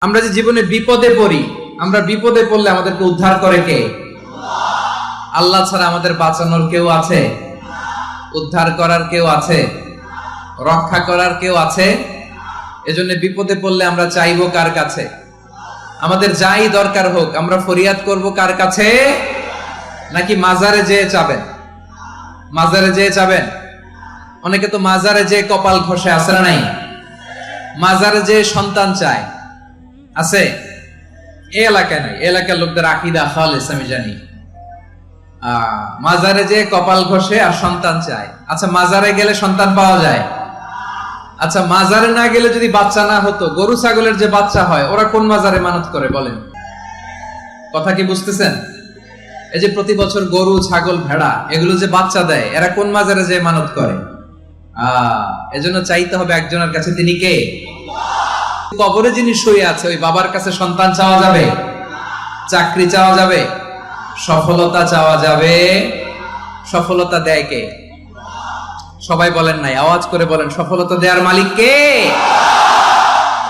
আমরা যে জীবনে বিপদে পড়ি, আমরা বিপদে পড়লে আমাদেরকে উদ্ধার করে কে? আল্লাহ ছাড়া আমাদের বাঁচানোর কেউ আছে? উদ্ধার করার কেউ আছে? রক্ষা করার কেউ আছে? এজন্য বিপদে পড়লে আমরা চাইবো কার কাছে? আমাদের যাই দরকার হোক আমরা ফরিয়াদ করব কার কাছে? নাকি মাজারে যেয়ে চাবেন? মাজারে যেয়ে চাবেন? অনেকে তো মাজারে যেয়ে কপাল ঘষে, আছে না নাই? মাজারে যেয়ে সন্তান চায়, আছে? এই এলাকায় নাই, এলাকার লোকদের আকীদা খালেস আমি জানি। মাজারে যে কপাল ঘষে আর সন্তান চায়। আচ্ছা, মাজারে গেলে সন্তান পাওয়া যায়? আচ্ছা, মাজারে না গেলে যদি বাচ্চা না হতো, গরু ছাগলের যে বাচ্চা হয় ওরা কোন মাজারে মানত করে বলেন? কথা কি বুঝতেছেন? এই যে প্রতি বছর গরু ছাগল ভেড়া এগুলো যে বাচ্চা দেয়, এরা কোন মাজারে যে মানত করে? এজন্য চাইতে হবে একজনের কাছে, তিনি কে? কবরে যিনি শুয়ে আছে ওই বাবার কাছে সন্তান চাওয়া যাবে? চাকরি চাওয়া যাবে? সফলতা চাওয়া যাবে? সফলতা দেয় কে? সবাই বলেন নাই, আওয়াজ করে বলেন, সফলতা দেওয়ার মালিক কে?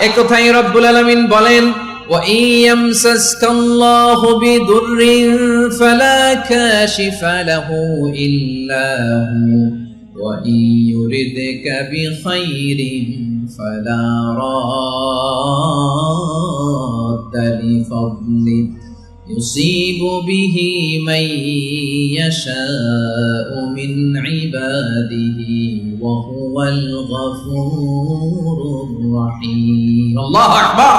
এই কথাই রব্বুল আলামিন বলেন, ওয়া ইয়ামসাসকাল্লাহু বিদুররিন ফালা কাশিফা লাহু ইল্লা হু ওয়া ইয়ুরিদকা বিখাইরিন ফালা রাদ্দা লিফাদলি يصيب به من يشاء من عباده وهو الغفور الرحيم الله أكبر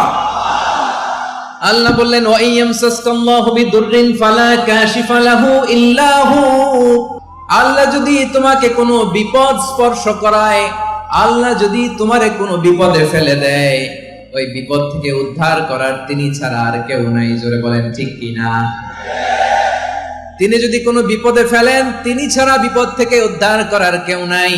আল্লাহ বললেন ওয়া ইয়ামসাসকাল্লাহু বিদুররিন ফালা কাশিফা লাহু ইল্লা হু। আল্লাহ যদি তোমাকে কোনো বিপদ স্পর্শ করায়, আল্লাহ যদি তোমারে কোনো বিপদে ফেলে দেয়, ওই বিপদ থেকে উদ্ধার করার তিনি ছাড়া আর কেউ নাই। জোরে বলেন ঠিক কিনা? তিনি যদি কোনো বিপদে ফেলেন, তিনি ছাড়া বিপদ থেকে উদ্ধার করার কেউ নাই।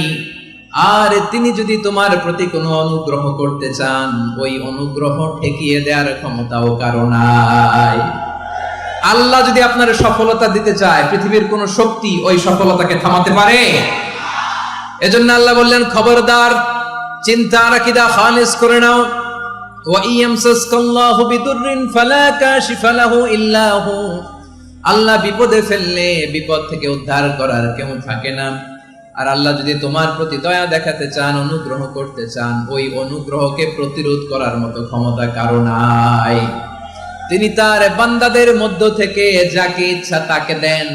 আর তিনি যদি তোমার প্রতি কোনো অনুগ্রহ করতে চান, ওই অনুগ্রহ ঠেকিয়ে দেওয়ার ক্ষমতাও কারো নাই। আল্লাহ যদি আপনার সফলতা দিতে চায়, পৃথিবীর কোন শক্তি ওই সফলতাকে থামাতে পারে? এজন্য আল্লাহ বললেন, খবরদার, চিন্তা আর আকীদা খালিস করে নাও। ওয়া ইয়ামসাসকাল্লাহু বিদুররিন ফালা কাশিফা লাহু ইল্লা হু। আল্লাহ বিপদে ফেললে বিপদ থেকে উদ্ধার করার কেউ থাকে না। আর আল্লাহ যদি তোমার প্রতি দয়া দেখাতে চান, অনুগ্রহ করতে চান, ওই অনুগ্রহকে প্রতিরোধ করার মতো ক্ষমতা কারো নাই। তিনি তার বান্দাদের মধ্য থেকে যাকে ইচ্ছা তাকে দেন,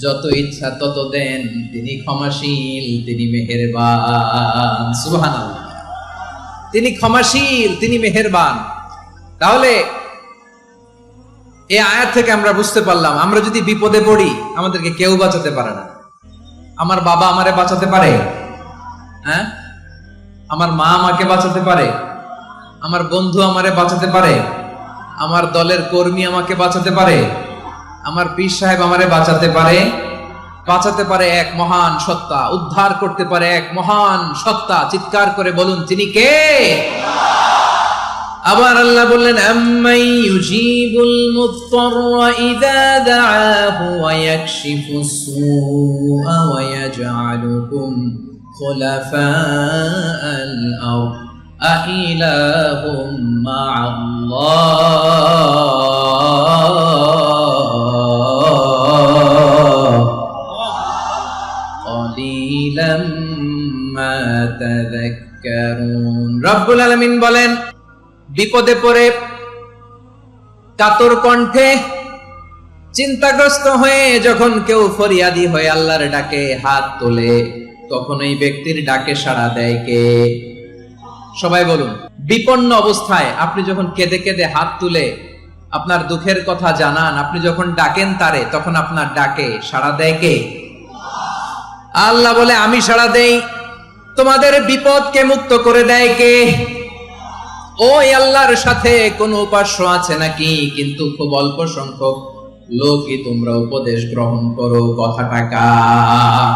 যত ইচ্ছা তত দেন। তিনি ক্ষমাশীল, তিনি মেহেরবান। সুবহানাল্লাহ। তিনি ক্ষমাশীল, তিনি মেহেরবান। তাহলে এই আয়াত থেকে আমরা বুঝতে পারলাম, আমরা যদি বিপদে পড়ি আমাদেরকে কেউ বাঁচাতে পারে না। আমার বাবা আমারে বাঁচাতে পারে? হ্যাঁ? আমার মা আমাকে বাঁচাতে পারে? আমার বন্ধু আমারে বাঁচাতে পারে? আমার দলের কর্মী আমাকে বাঁচাতে পারে? আমার পীর সাহেব আমারে বাঁচাতে পারে? বাঁচাতে পারে এক মহান সত্তা, উদ্ধার করতে পারে এক মহান সত্তা। চিৎকার করে বলুন, তিনি কে? আবার আল্লাহ বললেন, আম্মান ইউজিবুল মুত্তাররা ইযা দাআহু ওয়া ইয়াকশিফুস সুআ ওয়া ইয়াজআলুকুম খুলাফাআল আরদ আইলাহুম মা'আল্লাহ ক্বালিলাম মা তাযাক্কারুন। রব্বুল আলামিন বলেন, বিপদে পড়ে কাতর কণ্ঠে চিন্তাগ্রস্ত হয়ে যখন কেউ ফরিয়াদি হয়ে আল্লাহর ডাকে হাত তোলে, তখন এই ব্যক্তির ডাকে সাড়া দেয় কে? সবাই বলুন। বিপন্ন অবস্থায় আপনি যখন কেঁদে কেঁদে হাত তুলে আপনার দুঃখের কথা জানান, আপনি যখন ডাকেন তারে, তখন আপনার ডাকে সাড়া দেয় কে? আল্লাহ বলে, আমি সাড়া দেই। তোমাদের বিপদকে মুক্ত করে দেয় কে? ওই আল্লাহর সাথে কোন উপাস্য আছে নাকি? কিন্তু খুব অল্প সংখ্যক লোকই তোমরা উপদেশ গ্রহণ করো, কথাটা কার?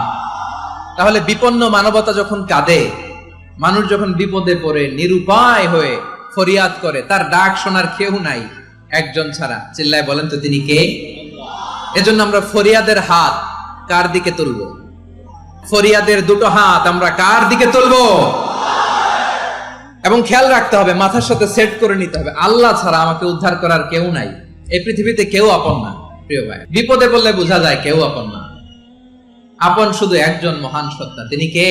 তাহলে বিপন্ন মানবতা যখন কাঁদে, মানুষ যখন বিপদে পড়ে নিরুপায় হয়ে ফরিয়াদ করে, তার ডাক শোনার কেউ নাই একজন ছাড়া। চিল্লায় বলেন তো, তিনি কে? এজন্য আমরা ফরিয়াদের হাত কার দিকে তুলবো? ফরিয়াদের দুটো হাত আমরা কার দিকে তুলবো? এবং খেয়াল রাখতে হবে, মাথার সাথে সেট করে নিতে হবে, আল্লাহ ছাড়া আমাকে উদ্ধার করার কেউ নাই। এই পৃথিবীতে কেউ আপন না প্রিয় ভাই। বিপদে বললে বোঝা যায় কেউ আপন না। আপন শুধু একজন মহান সত্তা, তিনি কে?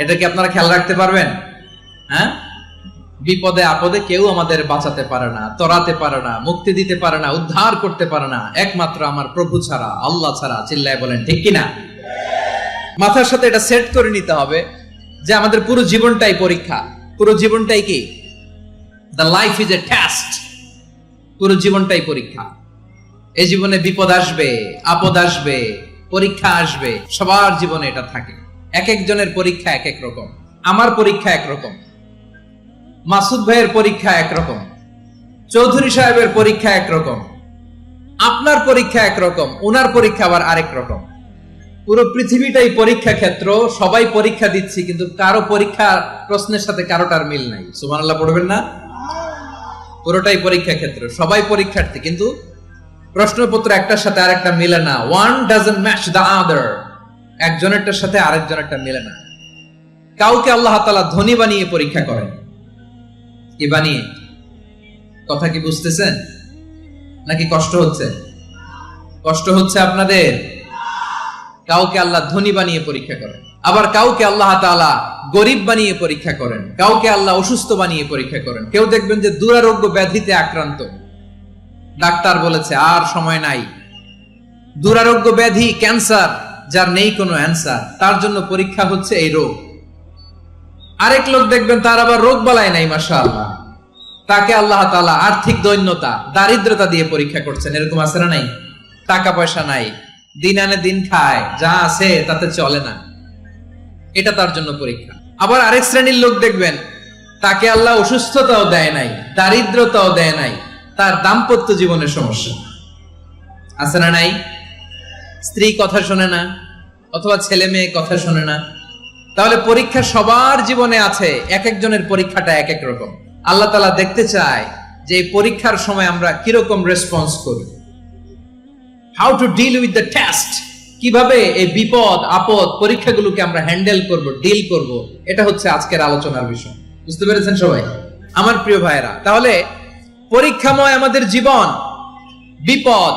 এটা কি আপনারা খেয়াল রাখতে পারবেন? হ্যাঁ, বিপদে আপদে কেউ আমাদের বাঁচাতে পারে না, তরাতে পারে না, মুক্তি দিতে পারে না, উদ্ধার করতে পারে না, একমাত্র আমার প্রভু ছাড়া, আল্লাহ ছাড়া। চিল্লায় বলেন ঠিক কিনা? মাথার সাথে এটা সেট করে নিতে হবে যে আমাদের পুরো জীবনটাই পরীক্ষা। পুরো জীবনটাই কি? The life is a test. পুরো জীবনটাই পরীক্ষা। এই জীবনে বিপদ আসবে, আপদ আসবে, পরীক্ষা আসবে, সবার জীবনে এটা থাকে। এক একজনের পরীক্ষা এক এক রকম। আমার পরীক্ষা একরকম, মাসুদ ভাইয়ের পরীক্ষা একরকম, চৌধুরী সাহেবের পরীক্ষা একরকম, আপনার পরীক্ষা একরকম, ওনার পরীক্ষা আবার আরেক রকম। পুরো পৃথিবীটাই পরীক্ষা ক্ষেত্র, সবাই পরীক্ষা দিচ্ছি, কিন্তু কারো পরীক্ষা প্রশ্নের সাথে কারোটার মিল নাই। সুবহানাল্লাহ পড়বেন না? পুরোটাই পরীক্ষা ক্ষেত্র, সবাই পরীক্ষার্থী, কিন্তু প্রশ্নপত্র একটার সাথে আরেকটা মিলে না। One doesn't match the other. একজনেরটার সাথে আরেকজনেরটা মিলে না। কাউকে আল্লাহ তাআলা ধনী বানিয়ে পরীক্ষা করেন। কি বানিয়ে? কথা কি বুঝতেছেন নাকি কষ্ট হচ্ছে? কষ্ট হচ্ছে আপনাদের? কাউকে আল্লাহ ধনী বানিয়ে পরীক্ষা করেন, আবার কাউকে আল্লাহ তাআলা গরিব বানিয়ে পরীক্ষা করেন, কাউকে আল্লাহ অসুস্থ বানিয়ে পরীক্ষা করেন। কেউ দেখবেন যে দুরারোগ্য ব্যাধিতে আক্রান্ত, ডাক্তার বলেছে আর সময় নাই, দুরারোগ্য ব্যাধি, ক্যান্সার, যার নেই কোনো অ্যান্সার, তার জন্য পরীক্ষা হচ্ছে এই রোগ। আরেক লোক দেখবেন তার আবার রোগ বালাই নাই, মাশাআল্লাহ, তাকে আল্লাহ তাআলা আর্থিক দৈন্যতা, দারিদ্রতা দিয়ে পরীক্ষা করছেন। এরকম আছে না নাই? টাকা পয়সা নাই, দিন আনে দিন খায়, যা আছে তাতে চলে না, এটা তার জন্য পরীক্ষা। আবার আরেক শ্রেণীর লোক দেখবেন তাকে আল্লাহ অসুস্থতাও দেয় নাই, দারিদ্রতাও দেয় নাই, তার দাম্পত্য জীবনের সমস্যা আছে না নাই? স্ত্রী কথা শোনে না, অথবা ছেলে মেয়ে কথা শোনে না। তাহলে পরীক্ষা সবার জীবনে আছে, এক একজনের পরীক্ষাটা এক এক রকম। আল্লাহ তাআলা দেখতে চায় যে এই পরীক্ষার সময় আমরা কিরকম রেসপন্স করি, how to deal with the test, কিভাবে এই বিপদ আপদ পরীক্ষাগুলোকে আমরা হ্যান্ডেল করব, ডিল করব। এটা হচ্ছে আজকের আলোচনার বিষয়। বুঝতে পেরেছেন সবাই আমার প্রিয় ভাইয়েরা? তাহলে পরীক্ষাময় আমাদের জীবন, বিপদ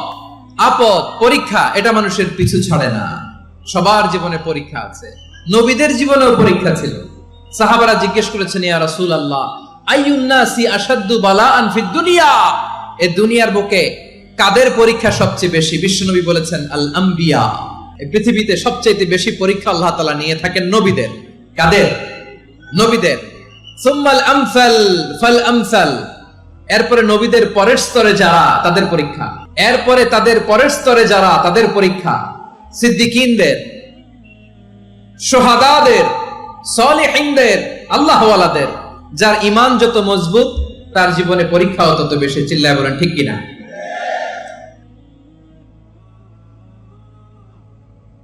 আপদ পরীক্ষা, এটা মানুষের পিছু ছাড়ে না। সবার জীবনে পরীক্ষা আছে। নবীদের জীবনেও পরীক্ষা ছিল। সাহাবারা জিজ্ঞেস করেছেন, ইয়া রাসূলুল্লাহ, আইয়ুন নাসি আশাদ্দু বালাআন ফিদ দুনিয়া, এই দুনিয়ার বুকে কাদের পরীক্ষা সবচেয়ে বেশি? বিশ্বনবী বলেছেন, আল আম্বিয়া। এই পৃথিবীতে সবচেয়ে বেশি পরীক্ষা আল্লাহ তাআলা নিয়ে থাকেন নবীদের। কাদের? নবীদের। সুম্মাল আমসাল ফাল আমসাল, এরপরে নবীদের পরের স্তরে যারা, তাদের পরীক্ষা। এরপরে তাদের পরের স্তরে যারা, তাদের পরীক্ষা। সিদ্দিকিনদের, শুহাদাদের, সালিহিনদের, আল্লাহওয়ালাদের। যার ঈমান যত মজবুত, তার জীবনে পরীক্ষাও তত বেশি। চিল্লায় বলেন ঠিক কিনা?